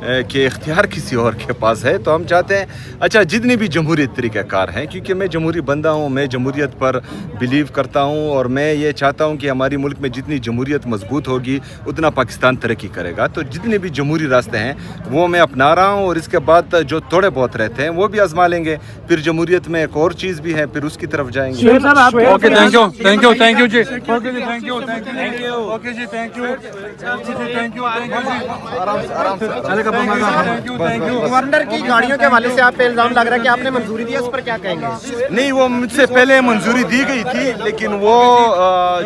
کہ اختیار کسی اور کے پاس ہے. تو ہم چاہتے ہیں اچھا جتنی بھی جمہوریت طریقہ کار ہیں, کیونکہ میں جمہوری بندہ ہوں, میں جمہوریت پر بلیو کرتا ہوں, اور میں یہ چاہتا ہوں کہ ہماری ملک میں جتنی جمہوریت مضبوط ہوگی اتنا پاکستان ترقی کرے گا. تو جتنے بھی جمہوری راستے ہیں وہ میں اپنا رہا ہوں, اور اس کے بعد جو تھوڑے بہت رہتے ہیں وہ بھی آزما لیں گے. پھر جمہوریت میں ایک اور چیز بھی ہے, پھر اس کی طرف جائیں گے. Okay thank you ji, okay ji thank you, okay ji thank you, thank you governor کی گاڑیوں کے حوالے سے آپ پہ الزام لگ رہا ہے کہ آپ نے منظوری دی ہے, اس پر کیا کہیں گے؟ نہیں, وہ مجھ سے پہلے منظوری دی گئی تھی, لیکن وہ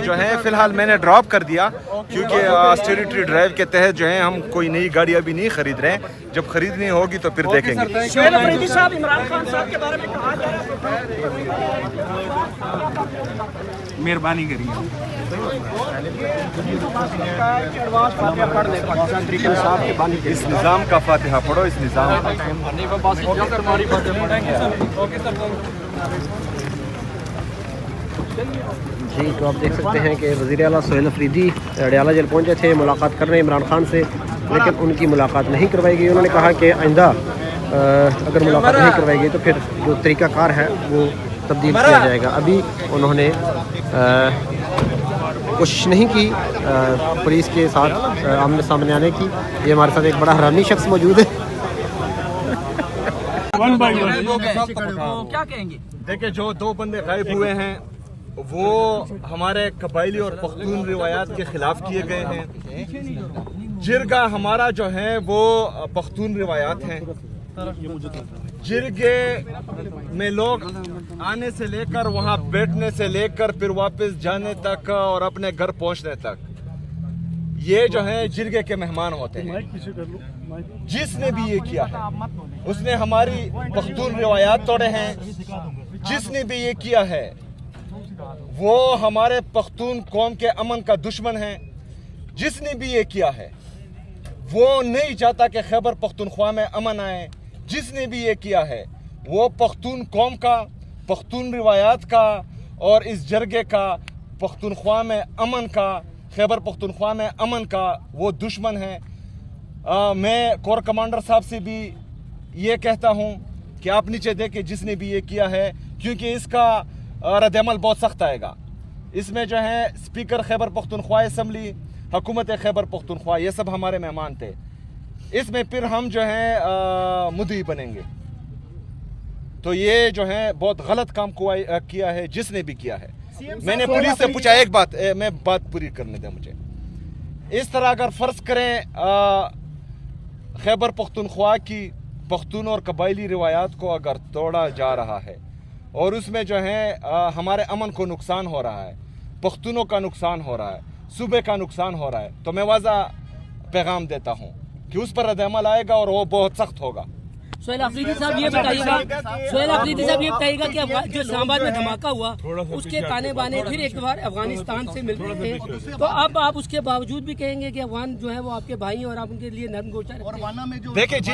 جو ہے فی الحال میں نے ڈراپ کر دیا, کیونکہ آسٹریٹی ڈرائیو کے تحت جو ہے ہم کوئی نئی گاڑی ابھی نہیں خرید رہے ہیں. جب خریدنی ہوگی تو پھر دیکھیں گے. شعیب افریدی صاحب عمران خان صاحب کے بارے میں کہا جا رہا ہے مہربانی کریے. اس نظام کا فاتحہ پڑھو, اس نظام کا. جی, تو آپ دیکھ سکتے ہیں کہ وزیر اعلیٰ سہیل افریدی اڈیالہ جیل پہنچے تھے ملاقات کرنے عمران خان سے, لیکن ان کی ملاقات نہیں کروائی گئی. انہوں نے کہا کہ آئندہ اگر ملاقات نہیں کروائی گئی تو پھر جو طریقہ کار ہے وہ تبدیل کیا جائے گا. ابھی انہوں نے کوشش نہیں کی پولیس کے ساتھ آمنے سامنے آنے کی. یہ ہمارے ساتھ ایک بڑا حرامی شخص موجود ہے. کیا کہیں گے؟ دیکھیں, جو 2 بندے غائب ہوئے ہیں وہ ہمارے قبائلی اور پختون روایات کے خلاف کیے گئے ہیں. جرگہ ہمارا جو ہے وہ پختون روایات ہیں. جرگے میں لوگ آنے سے لے کر وہاں بیٹھنے سے لے کر پھر واپس جانے تک اور اپنے گھر پہنچنے تک یہ جو ہے جرگے کے مہمان ہوتے ہیں. جس نے بھی یہ کیا ہے اس نے ہماری پختون روایات توڑے ہیں. جس نے بھی یہ کیا ہے وہ ہمارے پختون قوم کے امن کا دشمن ہے. جس نے بھی یہ کیا ہے وہ نہیں چاہتا کہ خیبر پختونخوا میں امن آئے. جس نے بھی یہ کیا ہے وہ پختون قوم کا, پختون روایات کا اور اس جرگے کا, پختونخوا میں امن کا, خیبر پختونخوا میں امن کا وہ دشمن ہے. میں کور کمانڈر صاحب سے بھی یہ کہتا ہوں کہ آپ نیچے دیکھیں جس نے بھی یہ کیا ہے, کیونکہ اس کا رد عمل بہت سخت آئے گا. اس میں جو ہے اسپیکر خیبر پختونخوا اسمبلی, حکومت خیبر پختونخوا, یہ سب ہمارے مہمان تھے. اس میں پھر ہم جو ہے مدعی بنیں گے. تو یہ جو ہے بہت غلط کام کیا ہے جس نے بھی کیا ہے. میں نے پولیس سے پوچھا, ایک بات میں بات پوری کرنے دیں مجھے. اس طرح اگر فرض کریں خیبر پختونخوا کی پختون اور قبائلی روایات کو اگر توڑا جا رہا ہے اور اس میں جو ہے ہمارے امن کو نقصان ہو رہا ہے, پختونوں کا نقصان ہو رہا ہے, صوبے کا نقصان ہو رہا ہے, تو میں واضح پیغام دیتا ہوں کہ اس پر رد عمل آئے گا اور وہ بہت سخت ہوگا. سہیل افریدی صاحب یہ بتائیے گا کہ جو اسلام آباد میں دھماکہ ہوا اس کے تانے بانے پھر ایک بار افغانستان سے مل رہے تھے, تو اب آپ اس کے باوجود بھی کہیں گے کہ افغان جو ہے وہ آپ کے بھائی ہیں اور آپ ان کے لیے نرم گوشہ رکھتے ہیں. اور وانا میں جو دیکھیں جی,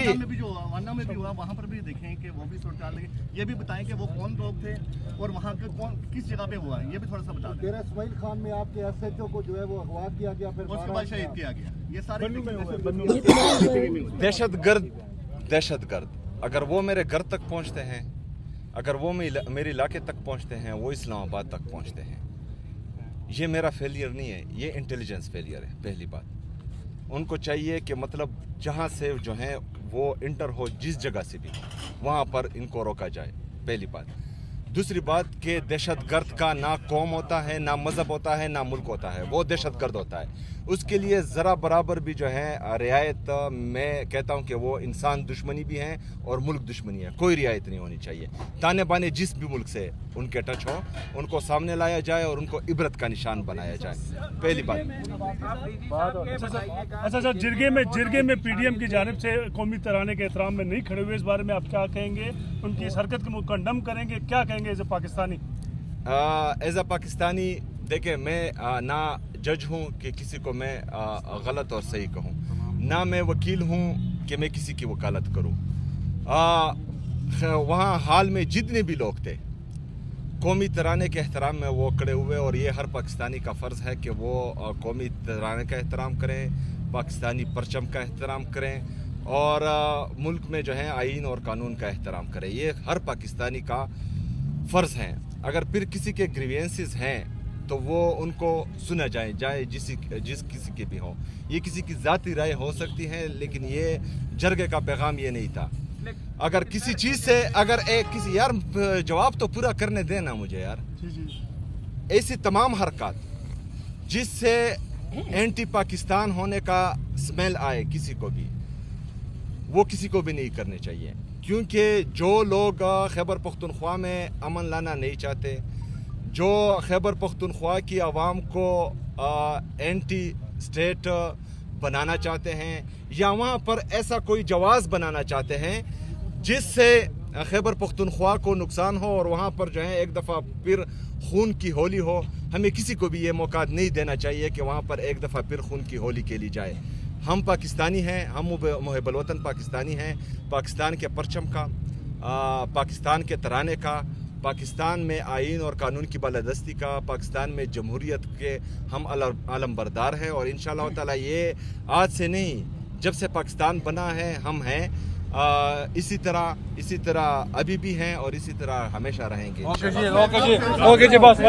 وانا میں بھی ہوا وہاں پر بھی دیکھیں کہ وہ بھی صورت حال ہے. یہ بھی بتائیں کہ وہ کون لوگ تھے اور وہاں کے کون کس جگہ پہ ہوا ہے, یہ بھی تھوڑا سا بتا دیں. اسماعیل خان میں آپ کے ایس ایچ او کو جو ہے وہ اغوا کیا گیا, پھر اس کے بعد شہید کیا گیا. یہ سارے دہشت گرد اگر وہ میرے گھر تک پہنچتے ہیں, اگر وہ میرے علاقے تک پہنچتے ہیں, وہ اسلام آباد تک پہنچتے ہیں, یہ میرا فیلئر نہیں ہے, یہ انٹیلیجنس فیلئر ہے. پہلی بات, ان کو چاہیے کہ مطلب جہاں سے جو ہیں وہ انٹر ہو, جس جگہ سے بھی, وہاں پر ان کو روکا جائے. پہلی بات. دوسری بات کہ دہشت گرد کا نہ قوم ہوتا ہے, نہ مذہب ہوتا ہے, نہ ملک ہوتا ہے, وہ دہشت گرد ہوتا ہے. اس کے لیے ذرا برابر بھی جو ہے رعایت, میں کہتا ہوں کہ وہ انسان دشمنی بھی ہیں اور ملک دشمنی ہے, کوئی رعایت نہیں ہونی چاہیے. تانے بانے جس بھی ملک سے ان کے ٹچ ہو ان کو سامنے لایا جائے اور ان کو عبرت کا نشان بنایا جائے. پہلی بات. اچھا, جرگے میں پی ڈی ایم کی جانب سے قومی ترانے کے احترام میں نہیں کھڑے ہوئے, اس بارے میں آپ کیا کہیں گے؟ ان کی اس حرکت کو کنڈم کریں گے, کیا کہیں گے as a Pakistani? As a Pakistani دیکھیں, میں نہ جج ہوں کہ کسی کو میں غلط اور صحیح کہوں, نہ میں وکیل ہوں کہ میں کسی کی وکالت کروں. وہاں حال میں جتنے بھی لوگ تھے قومی ترانے کے احترام میں وہ کھڑے ہوئے, اور یہ ہر پاکستانی کا فرض ہے کہ وہ قومی ترانے کا احترام کریں, پاکستانی پرچم کا احترام کریں, اور ملک میں جو ہے آئین اور قانون کا احترام کرے. یہ ہر پاکستانی کا فرض ہے. اگر پھر کسی کے گریوینسز ہیں تو وہ ان کو سنا جائے جس کسی کے بھی ہوں. یہ کسی کی ذاتی رائے ہو سکتی ہے, لیکن یہ جرگے کا پیغام یہ نہیں تھا. اگر کسی چیز سے اگر کسی یار جواب تو پورا کرنے دینا مجھے یار. ایسی تمام حرکات جس سے اینٹی پاکستان ہونے کا سمیل آئے کسی کو بھی, وہ کسی کو بھی نہیں کرنے چاہیے. کیونکہ جو لوگ خیبر پختونخوا میں امن لانا نہیں چاہتے, جو خیبر پختونخوا کی عوام کو اینٹی اسٹیٹ بنانا چاہتے ہیں, یا وہاں پر ایسا کوئی جواز بنانا چاہتے ہیں جس سے خیبر پختونخوا کو نقصان ہو اور وہاں پر جو ہے ایک دفعہ پھر خون کی ہولی ہو, ہمیں کسی کو بھی یہ موقع نہیں دینا چاہیے کہ وہاں پر ایک دفعہ پھر خون کی ہولی کھیلی جائے. ہم پاکستانی ہیں, ہم محب الوطن پاکستانی ہیں. پاکستان کے پرچم کا, پاکستان کے ترانے کا, پاکستان میں آئین اور قانون کی بالادستی کا, پاکستان میں جمہوریت کے ہم علم بردار ہیں. اور انشاءاللہ تعالی یہ آج سے نہیں, جب سے پاکستان بنا ہے ہم ہیں. اسی طرح ابھی بھی ہیں اور اسی طرح ہمیشہ رہیں گے. اوکے جی, بس.